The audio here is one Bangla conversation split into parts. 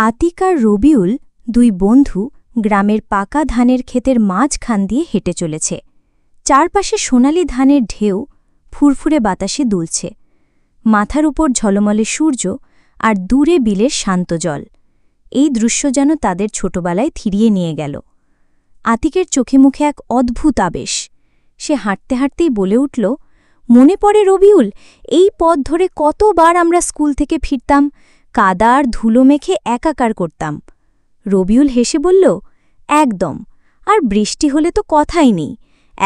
আতিক আর রবিউল দুই বন্ধু গ্রামের পাকা ধানের ক্ষেতের মাঝখান দিয়ে হেঁটে চলেছে। চারপাশে সোনালি ধানের ঢেউ ফুরফুরে বাতাসে দুলছে। মাথার উপর ঝলমলে সূর্য আর দূরে বিলের শান্ত জল। এই দৃশ্য যেন তাদের ছোটবেলায় থিরিয়ে নিয়ে গেল। আতিকের চোখে মুখে এক অদ্ভুত আবেশ। সে হাঁটতে হাঁটতেই বলে উঠল, মনে পড়ে রবিউল, এই পথ ধরে কতবার আমরা স্কুল থেকে ফিরতাম, কাদা আর ধুলো মেখে একাকার করতাম। রবিউল হেসে বলল, একদম। আর বৃষ্টি হলে তো কথাই নেই,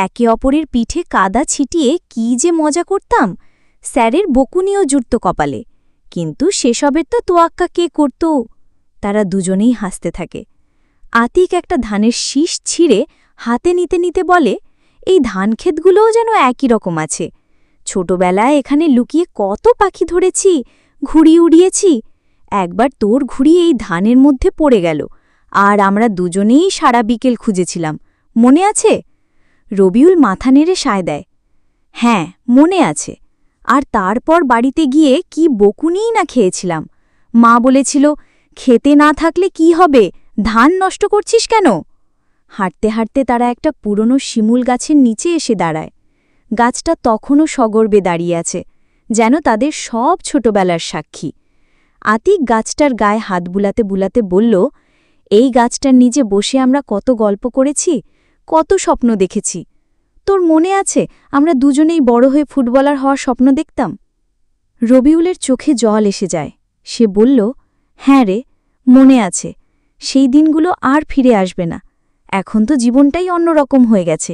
একে অপরের পিঠে কাদা ছিটিয়ে কি যে মজা করতাম। স্যারের বকুনিও জুটত কপালে, কিন্তু সেসবের তো তোয়াক্কা কে করত। তারা দুজনেই হাসতে থাকে। আতিক একটা ধানের শীষ ছিঁড়ে হাতে নিতে নিতে বলে, এই ধানক্ষেতগুলোও যেন একই রকম আছে। ছোটবেলায় এখানে লুকিয়ে কত পাখি ধরেছি, ঘুড়ি উড়িয়েছি। একবার তোর ঘুড়ি এই ধানের মধ্যে পড়ে গেল, আর আমরা দুজনেই সারা বিকেল খুঁজেছিলাম, মনে আছে? রবিউল মাথা নেড়ে সায় দেয়, হ্যাঁ মনে আছে। আর তারপর বাড়িতে গিয়ে কি বকুনিই না খেয়েছিলাম। মা বলেছিল, খেতে না থাকলে কি হবে, ধান নষ্ট করছিস কেন? হাঁটতে হাঁটতে তারা একটা পুরনো শিমুল গাছের নিচে এসে দাঁড়ায়। গাছটা তখনও সগর্বে দাঁড়িয়ে আছে, যেন তাদের সব ছোটবেলার সাক্ষী। আতিক গাছটার গায়ে হাত বুলাতে বুলাতে বলল, এই গাছটার নিচে বসে আমরা কত গল্প করেছি, কত স্বপ্ন দেখেছি। তোর মনে আছে আমরা দুজনেই বড় হয়ে ফুটবলার হওয়ার স্বপ্ন দেখতাম? রবিউলের চোখে জল এসে যায়। সে বলল, হ্যাঁ রে, মনে আছে। সেই দিনগুলো আর ফিরে আসবে না। এখন তো জীবনটাই অন্যরকম হয়ে গেছে,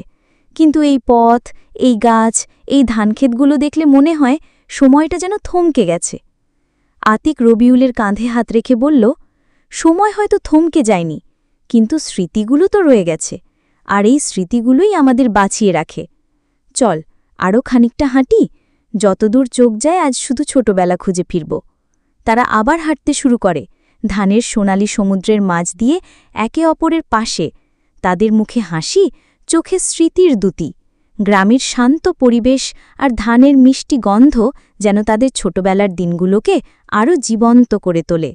কিন্তু এই পথ, এই গাছ, এই ধানক্ষেতগুলো দেখলে মনে হয় সময়টা যেন থমকে গেছে। আতিক রবিউলের কাঁধে হাত রেখে বলল, সময় হয়তো থমকে যায়নি, কিন্তু স্মৃতিগুলো তো রয়ে গেছে, আর এই স্মৃতিগুলোই আমাদের বাঁচিয়ে রাখে। চল আরও খানিকটা হাঁটি, যতদূর চোখ যায় আজ শুধু ছোটবেলা খুঁজে ফিরব। তারা আবার হাঁটতে শুরু করে, ধানের সোনালি সমুদ্রের মাঝ দিয়ে একে অপরের পাশে। তাদের মুখে হাসি, চোখে স্মৃতির দ্যুতি। গ্রামের শান্ত পরিবেশ আর ধানের মিষ্টি গন্ধ যেন তাদের ছোটবেলার দিনগুলোকে আরও জীবন্ত করে তোলে।